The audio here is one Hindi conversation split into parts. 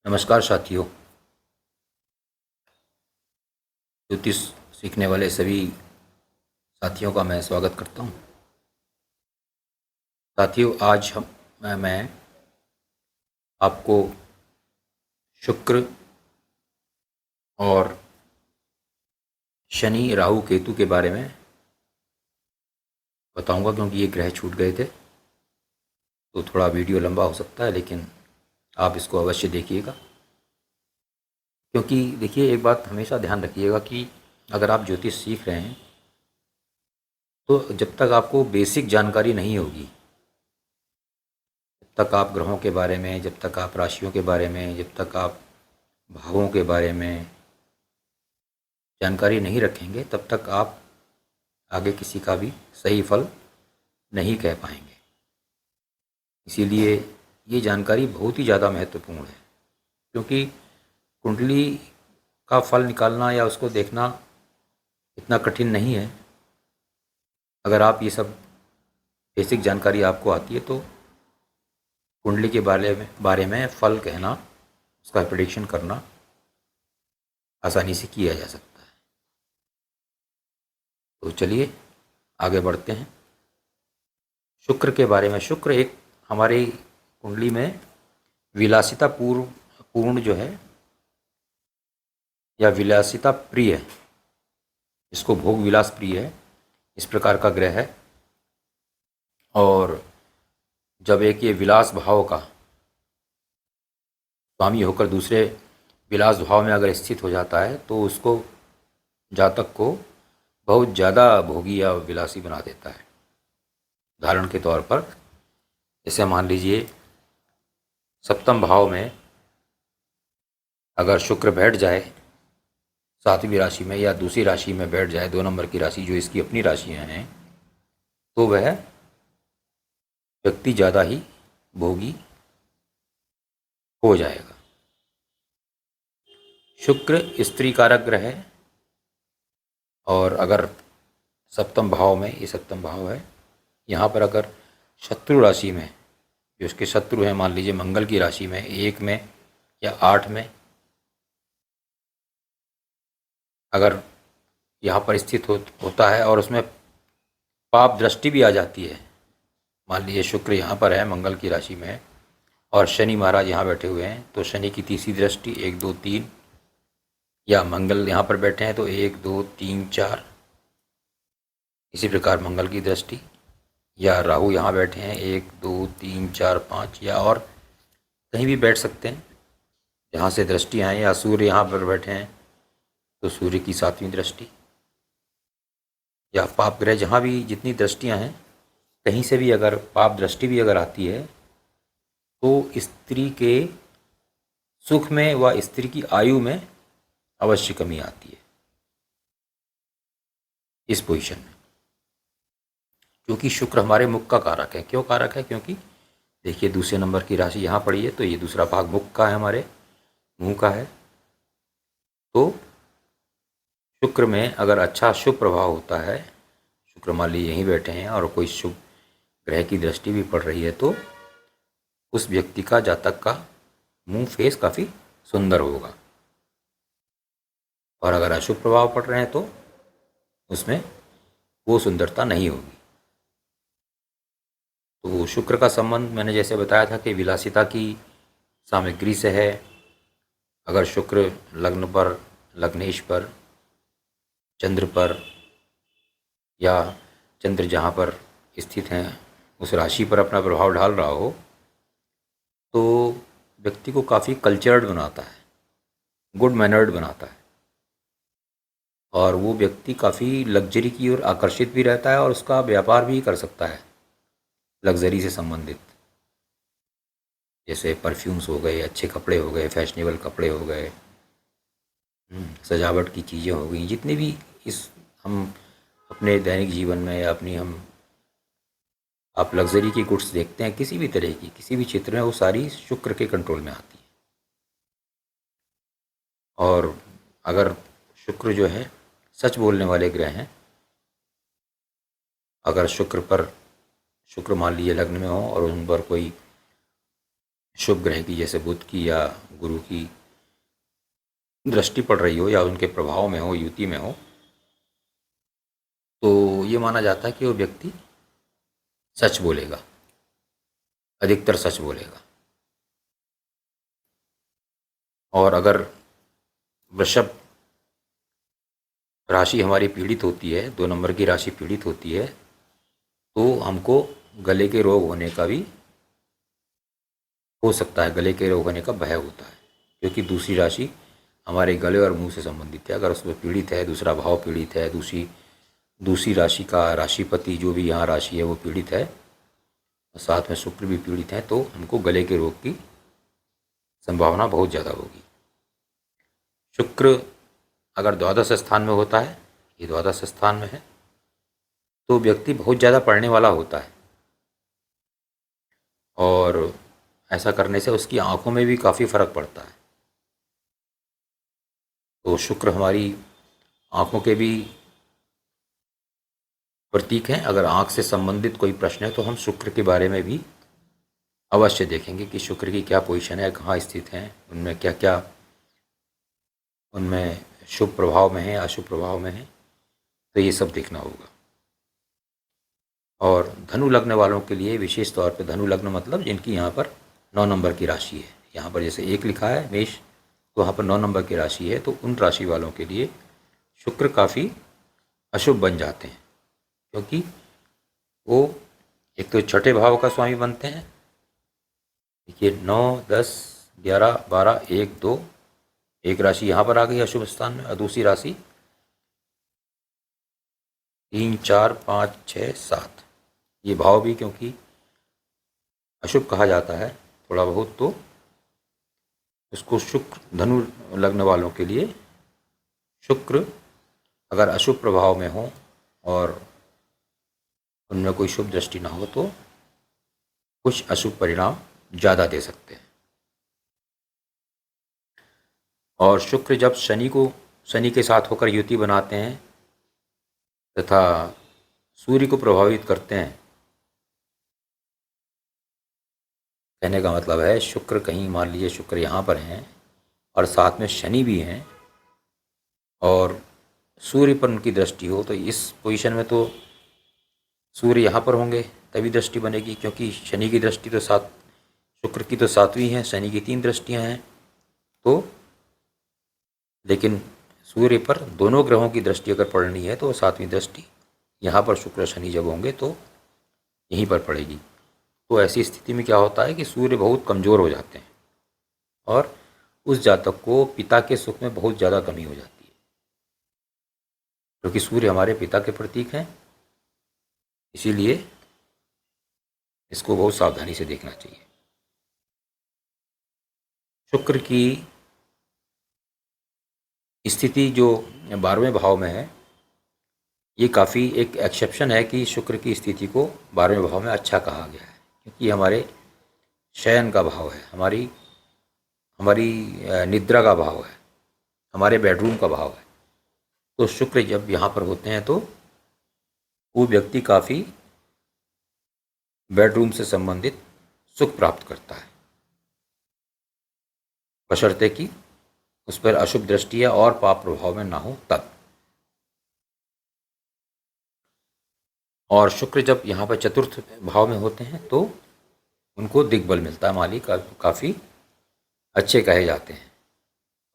नमस्कार साथियों। ज्योतिष सीखने वाले सभी साथियों का मैं स्वागत करता हूं। साथियों, आज मैं आपको शुक्र और शनि राहु केतु के बारे में बताऊंगा, क्योंकि ये ग्रह छूट गए थे तो थोड़ा वीडियो लंबा हो सकता है, लेकिन आप इसको अवश्य देखिएगा। क्योंकि देखिए, एक बात हमेशा ध्यान रखिएगा कि अगर आप ज्योतिष सीख रहे हैं तो जब तक आपको बेसिक जानकारी नहीं होगी, जब तक आप ग्रहों के बारे में, जब तक आप राशियों के बारे में, जब तक आप भावों के बारे में जानकारी नहीं रखेंगे, तब तक आप आगे किसी का भी सही फल नहीं कह पाएंगे। इसीलिए ये जानकारी बहुत ही ज़्यादा महत्वपूर्ण है, क्योंकि कुंडली का फल निकालना या उसको देखना इतना कठिन नहीं है। अगर आप ये सब बेसिक जानकारी आपको आती है तो कुंडली के बारे में फल कहना, उसका प्रेडिक्शन करना आसानी से किया जा सकता है। तो चलिए आगे बढ़ते हैं। शुक्र के बारे में। शुक्र एक हमारी कुंडली में विलासिता पूर्ण जो है, या विलासिता प्रिय, इसको भोग विलास प्रिय है, इस प्रकार का ग्रह है। और जब एक ये विलास भाव का स्वामी होकर दूसरे विलास भाव में अगर स्थित हो जाता है तो उसको, जातक को बहुत ज़्यादा भोगी या विलासी बना देता है। उदाहरण के तौर पर, जैसे मान लीजिए सप्तम भाव में अगर शुक्र बैठ जाए 7वीं राशि में, या दूसरी राशि में बैठ जाए, 2 नंबर की राशि जो इसकी अपनी राशियां हैं, तो वह व्यक्ति ज़्यादा ही भोगी हो जाएगा। शुक्र स्त्री कारक ग्रह है, और अगर सप्तम भाव में, ये सप्तम भाव है, यहाँ पर अगर शत्रु राशि में, जो उसके शत्रु हैं, मान लीजिए मंगल की राशि में 1 में या 8 में अगर यहाँ पर स्थित होता है और उसमें पाप दृष्टि भी आ जाती है, मान लीजिए शुक्र यहाँ पर है, मंगल की राशि में है, और शनि महाराज यहाँ बैठे हुए हैं, तो शनि की तीसरी दृष्टि 1 2 3, या मंगल यहाँ पर बैठे हैं तो 1 2 3 4, इसी प्रकार मंगल की दृष्टि, या राहु यहाँ बैठे हैं 1 2 3 4 5, या और कहीं भी बैठ सकते हैं जहाँ से दृष्टि आए, या सूर्य यहाँ पर बैठे हैं तो सूर्य की 7वीं दृष्टि, या पाप ग्रह, जहाँ भी जितनी दृष्टियाँ हैं, कहीं से भी अगर पाप दृष्टि भी अगर आती है तो स्त्री के सुख में व स्त्री की आयु में अवश्य कमी आती है इस पोजीशन में। क्योंकि शुक्र हमारे मुख का कारक है। क्यों कारक है? क्योंकि देखिए, दूसरे नंबर की राशि यहाँ पड़ी है, तो ये दूसरा भाग मुख का है, हमारे मुंह का है। तो शुक्र में अगर अच्छा शुभ प्रभाव होता है, शुक्र मान लीजिए यहीं बैठे हैं और कोई शुभ ग्रह की दृष्टि भी पड़ रही है, तो उस व्यक्ति का, जातक का मुंह फेस काफ़ी सुंदर होगा। और अगर अशुभ प्रभाव पड़ रहे हैं तो उसमें वो सुंदरता नहीं होगी। तो शुक्र का संबंध मैंने जैसे बताया था कि विलासिता की सामग्री से है। अगर शुक्र लग्न पर, लग्नेश पर, चंद्र पर, या चंद्र जहाँ पर स्थित हैं उस राशि पर अपना प्रभाव डाल रहा हो, तो व्यक्ति को काफ़ी कल्चर्ड बनाता है, गुड मैनर्ड बनाता है, और वो व्यक्ति काफ़ी लग्जरी की ओर आकर्षित भी रहता है, और उसका व्यापार भी कर सकता है लग्जरी से संबंधित, जैसे परफ्यूम्स हो गए, अच्छे कपड़े हो गए, फैशनेबल कपड़े हो गए, सजावट की चीज़ें हो गई, जितने भी इस हम अपने दैनिक जीवन में, या अपनी हम आप लग्जरी की गुड्स देखते हैं किसी भी तरह की, किसी भी क्षेत्र में, वो सारी शुक्र के कंट्रोल में आती है। और अगर शुक्र जो है सच बोलने वाले ग्रह हैं, अगर शुक्र मान लीजिए लग्न में हो और उन पर कोई शुभ ग्रह की, जैसे बुध की या गुरु की दृष्टि पड़ रही हो या उनके प्रभाव में हो, युति में हो, तो ये माना जाता है कि वो व्यक्ति सच बोलेगा, अधिकतर सच बोलेगा। और अगर वृषभ राशि हमारी पीड़ित होती है, 2 नंबर की राशि पीड़ित होती है, तो हमको गले के रोग होने का भी हो सकता है, गले के रोग होने का भय होता है, क्योंकि दूसरी राशि हमारे गले और मुंह से संबंधित है। अगर उसमें पीड़ित है, दूसरा भाव पीड़ित है, दूसरी राशि का राशिपति जो भी यहाँ राशि है वो पीड़ित है, साथ में शुक्र भी पीड़ित है, तो हमको गले के रोग की संभावना बहुत ज़्यादा होगी। शुक्र अगर द्वादश स्थान में होता है, ये द्वादश स्थान में है, तो व्यक्ति बहुत ज़्यादा पढ़ने वाला होता है, और ऐसा करने से उसकी आंखों में भी काफ़ी फर्क पड़ता है। तो शुक्र हमारी आंखों के भी प्रतीक हैं। अगर आंख से संबंधित कोई प्रश्न है तो हम शुक्र के बारे में भी अवश्य देखेंगे कि शुक्र की क्या पोजीशन है, कहाँ स्थित हैं, उनमें क्या क्या उनमें शुभ प्रभाव में है, अशुभ प्रभाव में है, तो ये सब देखना होगा। और धनु लग्न वालों के लिए विशेष तौर पे, धनु लग्न मतलब जिनकी यहाँ पर 9 नंबर की राशि है, यहाँ पर जैसे 1 लिखा है मेष, तो वहाँ पर 9 नंबर की राशि है, तो उन राशि वालों के लिए शुक्र काफ़ी अशुभ बन जाते हैं, क्योंकि वो एक तो छठे भाव का स्वामी बनते हैं। देखिए 9, 10, 11, 12, 1, 2, एक राशि यहाँ पर आ गई अशुभ स्थान में, और दूसरी राशि 3, 4, 5, 6, 7, ये भाव भी क्योंकि अशुभ कहा जाता है थोड़ा बहुत, तो इसको शुक्र, धनु लग्न वालों के लिए शुक्र अगर अशुभ प्रभाव में हो और उनमें कोई शुभ दृष्टि ना हो तो कुछ अशुभ परिणाम ज़्यादा दे सकते हैं। और शुक्र जब शनि के साथ होकर युति बनाते हैं तथा सूर्य को प्रभावित करते हैं, कहने का मतलब है शुक्र कहीं, मान लीजिए शुक्र यहाँ पर हैं और साथ में शनि भी हैं और सूर्य पर उनकी दृष्टि हो, तो इस पोजीशन में तो सूर्य यहाँ पर होंगे तभी दृष्टि बनेगी, क्योंकि शनि की दृष्टि तो शुक्र की तो 7वीं है, शनि की 3 दृष्टियाँ हैं, तो लेकिन सूर्य पर दोनों ग्रहों की दृष्टि अगर पड़नी है तो 7वीं दृष्टि यहाँ पर शुक्र शनि जब होंगे तो यहीं पर पड़ेगी। तो ऐसी स्थिति में क्या होता है कि सूर्य बहुत कमज़ोर हो जाते हैं और उस जातक को पिता के सुख में बहुत ज़्यादा कमी हो जाती है, क्योंकि सूर्य हमारे पिता के प्रतीक हैं, इसीलिए इसको बहुत सावधानी से देखना चाहिए। शुक्र की स्थिति जो 12वें भाव में है, ये काफ़ी एक एक्सेप्शन है कि शुक्र की स्थिति को 12वें भाव में अच्छा कहा गया है, क्योंकि हमारे शयन का भाव है, हमारी निद्रा का भाव है, हमारे बेडरूम का भाव है। तो शुक्र जब यहाँ पर होते हैं तो वो व्यक्ति काफ़ी बेडरूम से संबंधित सुख प्राप्त करता है, बशर्ते कि उस पर अशुभ दृष्टियाँ और पाप प्रभाव में ना हो तब। और शुक्र जब यहाँ पर चतुर्थ भाव में होते हैं तो उनको दिग्बल मिलता है, मालिक काफ़ी अच्छे कहे जाते हैं,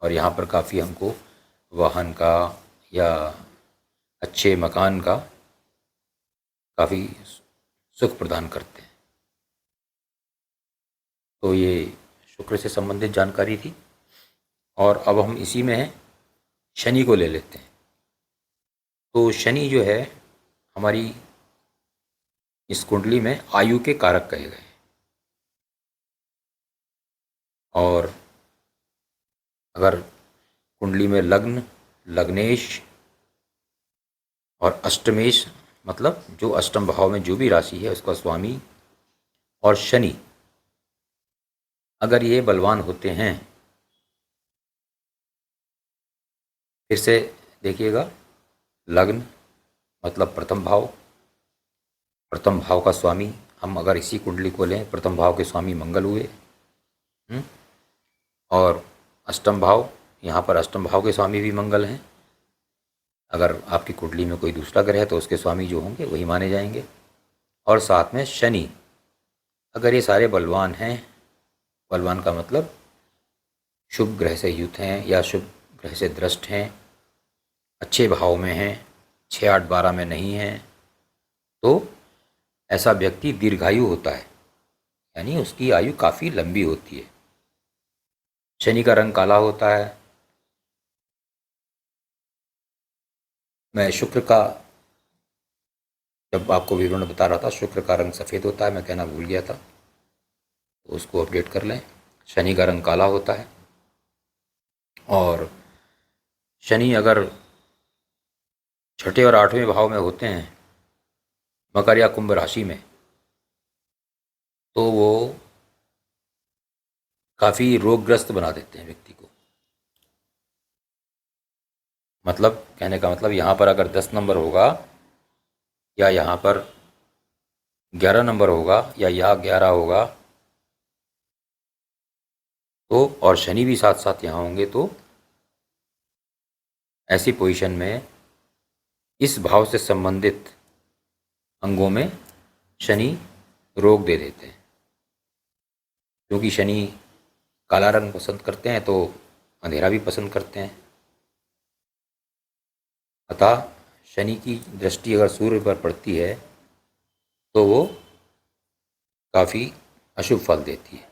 और यहाँ पर काफ़ी हमको वाहन का या अच्छे मकान का काफ़ी सुख प्रदान करते हैं। तो ये शुक्र से संबंधित जानकारी थी। और अब हम इसी में शनि को ले लेते हैं। तो शनि जो है हमारी इस कुंडली में आयु के कारक कहे गए, और अगर कुंडली में लग्न, लग्नेश और अष्टमेश, मतलब जो अष्टम भाव में जो भी राशि है उसका स्वामी, और शनि अगर ये बलवान होते हैं, फिर से देखिएगा, लग्न मतलब प्रथम भाव, प्रथम भाव का स्वामी, हम अगर इसी कुंडली को लें, प्रथम भाव के स्वामी मंगल हुए, और अष्टम भाव, यहाँ पर अष्टम भाव के स्वामी भी मंगल हैं। अगर आपकी कुंडली में कोई दूसरा ग्रह है तो उसके स्वामी जो होंगे वही माने जाएंगे। और साथ में शनि, अगर ये सारे बलवान हैं, बलवान का मतलब शुभ ग्रह से युत हैं या शुभ ग्रह से दृष्ट हैं, अच्छे भाव में हैं, 6, 8, 12 में नहीं हैं, तो ऐसा व्यक्ति दीर्घायु होता है, यानी उसकी आयु काफ़ी लंबी होती है। शनि का रंग काला होता है। मैं शुक्र का, जब आपको विवरण बता रहा था, शुक्र का रंग सफ़ेद होता है, मैं कहना भूल गया था, तो उसको अपडेट कर लें। शनि का रंग काला होता है। और शनि अगर छठे और आठवें भाव में होते हैं, मकर या कुंभ राशि में, तो वो काफ़ी रोगग्रस्त बना देते हैं व्यक्ति को। मतलब कहने का मतलब, यहाँ पर अगर 10 नंबर होगा या यहाँ पर 11 नंबर होगा या यहाँ 11 होगा, तो और शनि भी साथ साथ यहाँ होंगे, तो ऐसी पोजीशन में इस भाव से संबंधित अंगों में शनि रोग दे देते हैं। क्योंकि शनि काला रंग पसंद करते हैं तो अंधेरा भी पसंद करते हैं। अतः शनि की दृष्टि अगर सूर्य पर पड़ती है तो वो काफ़ी अशुभ फल देती है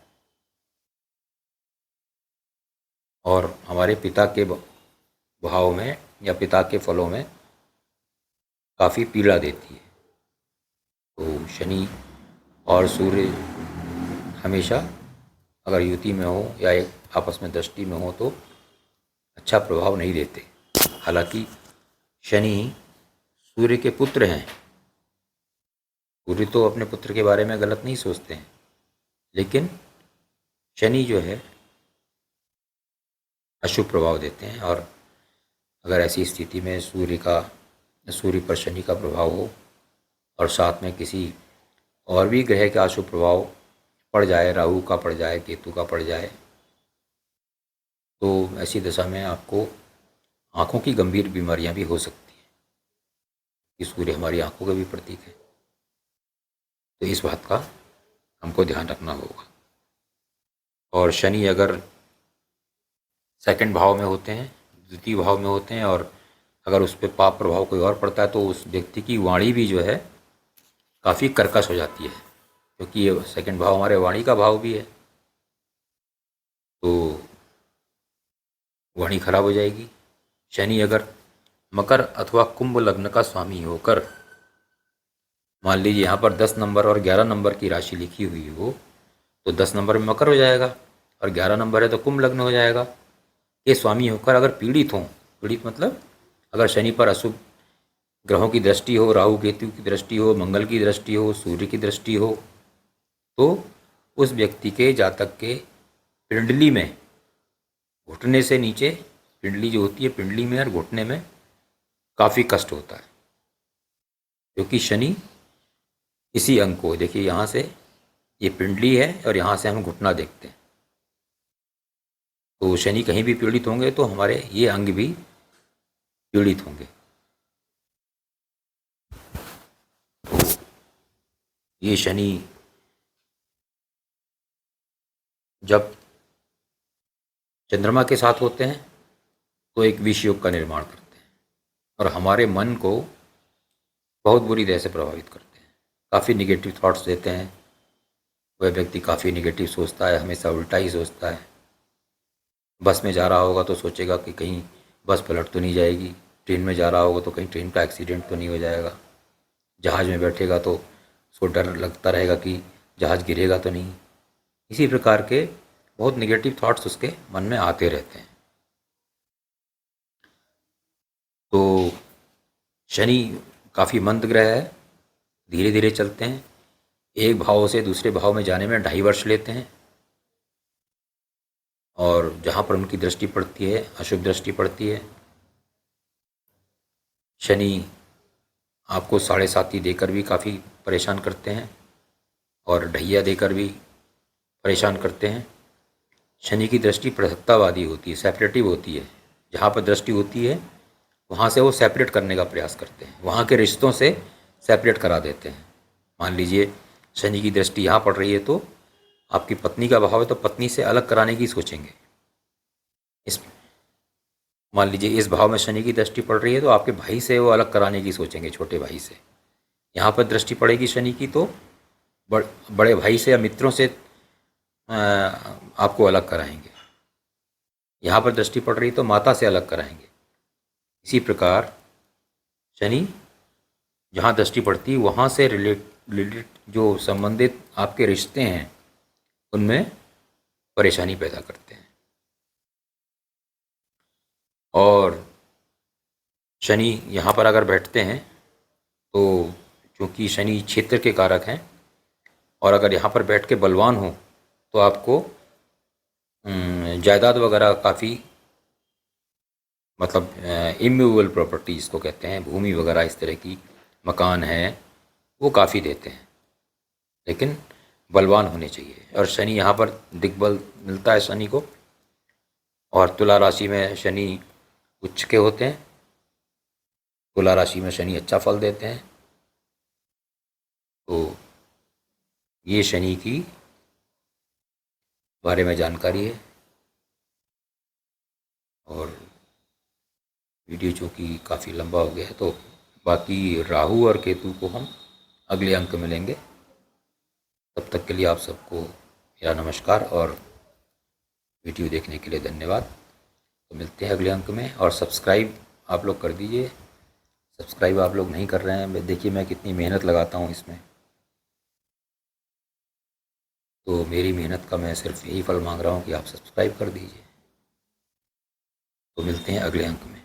और हमारे पिता के भाव में या पिता के फलों में काफ़ी पीड़ा देती है। तो शनि और सूर्य हमेशा अगर युति में हो या एक आपस में दृष्टि में हो तो अच्छा प्रभाव नहीं देते। हालांकि शनि सूर्य के पुत्र हैं, सूर्य तो अपने पुत्र के बारे में गलत नहीं सोचते हैं, लेकिन शनि जो है अशुभ प्रभाव देते हैं। और अगर ऐसी स्थिति में सूर्य पर शनि का प्रभाव हो और साथ में किसी और भी ग्रह का अशुभ प्रभाव पड़ जाए, राहु का पड़ जाए, केतु का पड़ जाए, तो ऐसी दशा में आपको आँखों की गंभीर बीमारियां भी हो सकती हैं, कि सूर्य हमारी आँखों का भी प्रतीक है। तो इस बात का हमको ध्यान रखना होगा। और शनि अगर सेकंड भाव में होते हैं, द्वितीय भाव में होते हैं, और अगर उस पर पाप प्रभाव कोई और पड़ता है तो उस व्यक्ति की वाणी भी जो है काफ़ी कर्कश हो जाती है, क्योंकि ये सेकंड भाव हमारे वाणी का भाव भी है, तो वाणी खराब हो जाएगी। शनि अगर मकर अथवा कुंभ लग्न का स्वामी होकर, मान लीजिए यहाँ पर 10 नंबर और 11 नंबर की राशि लिखी हुई हो, तो 10 नंबर में मकर हो जाएगा और 11 नंबर है तो कुंभ लग्न हो जाएगा। ये स्वामी होकर अगर पीड़ित हों, पीड़ित मतलब अगर शनि पर अशुभ ग्रहों की दृष्टि हो, राहु केतु की दृष्टि हो, मंगल की दृष्टि हो, सूर्य की दृष्टि हो, तो उस व्यक्ति के जातक के पिंडली में, घुटने से नीचे पिंडली जो होती है, पिंडली में और घुटने में काफ़ी कष्ट होता है, क्योंकि शनि इसी अंग को, देखिए यहाँ से ये पिंडली है और यहाँ से हम घुटना देखते हैं, तो शनि कहीं भी पीड़ित होंगे तो हमारे ये अंग भी पीड़ित होंगे। ये शनि जब चंद्रमा के साथ होते हैं तो एक विष योग का निर्माण करते हैं और हमारे मन को बहुत बुरी तरह से प्रभावित करते हैं, काफ़ी निगेटिव थॉट्स देते हैं। वह व्यक्ति काफ़ी निगेटिव सोचता है, हमेशा उल्टा ही सोचता है। बस में जा रहा होगा तो सोचेगा कि कहीं बस पलट तो नहीं जाएगी, ट्रेन में जा रहा होगा तो कहीं ट्रेन का एक्सीडेंट तो नहीं हो जाएगा, जहाज़ में बैठेगा तो उसको डर लगता रहेगा कि जहाज़ गिरेगा तो नहीं। इसी प्रकार के बहुत निगेटिव थॉट्स उसके मन में आते रहते हैं। तो शनि काफ़ी मंद ग्रह है, धीरे धीरे चलते हैं, एक भाव से दूसरे भाव में जाने में 2.5 वर्ष लेते हैं, और जहाँ पर उनकी दृष्टि पड़ती है अशुभ दृष्टि पड़ती है। शनि आपको 7.5 देकर भी काफ़ी परेशान करते हैं और ढैया देकर भी परेशान करते हैं। शनि की दृष्टि पृथकतावादी होती है, सेपरेटिव होती है। जहाँ पर दृष्टि होती है वहाँ से वो सेपरेट करने का प्रयास करते हैं, वहाँ के रिश्तों से सेपरेट करा देते हैं। मान लीजिए शनि की दृष्टि यहाँ पड़ रही है तो आपकी पत्नी का भाव है तो पत्नी से अलग कराने की सोचेंगे। इस मान लीजिए इस भाव में शनि की दृष्टि पड़ रही है तो आपके भाई से वो अलग कराने की सोचेंगे, छोटे भाई से। यहाँ पर दृष्टि पड़ेगी शनि की तो बड़े भाई से या मित्रों से आपको अलग कराएंगे। यहाँ पर दृष्टि पड़ रही तो माता से अलग कराएंगे। इसी प्रकार शनि जहाँ दृष्टि पड़ती है वहाँ से रिलेटेड जो संबंधित आपके रिश्ते हैं उनमें परेशानी पैदा करते हैं। और शनि यहाँ पर अगर बैठते हैं तो चूँकि शनि क्षेत्र के कारक हैं और अगर यहाँ पर बैठ के बलवान हो तो आपको जायदाद वगैरह काफ़ी, मतलब इमूवेबल प्रॉपर्टीज़ को कहते हैं, भूमि वगैरह इस तरह की, मकान है, वो काफ़ी देते हैं, लेकिन बलवान होने चाहिए। और शनि यहाँ पर दिग्बल मिलता है शनि को। और तुला राशि में शनि उच्च के होते हैं, तुला राशि में शनि अच्छा फल देते हैं। तो ये शनि की बारे में जानकारी है। और वीडियो चूँकि काफ़ी लंबा हो गया है तो बाकी राहु और केतु को हम अगले अंक में लेंगे। तब तक के लिए आप सबको मेरा नमस्कार और वीडियो देखने के लिए धन्यवाद। तो मिलते हैं अगले अंक में। और सब्सक्राइब आप लोग कर दीजिए, सब्सक्राइब आप लोग नहीं कर रहे हैं। देखिए मैं कितनी मेहनत लगाता हूँ इसमें, तो मेरी मेहनत का मैं सिर्फ यही फल मांग रहा हूँ कि आप सब्सक्राइब कर दीजिए। तो मिलते हैं अगले अंक में।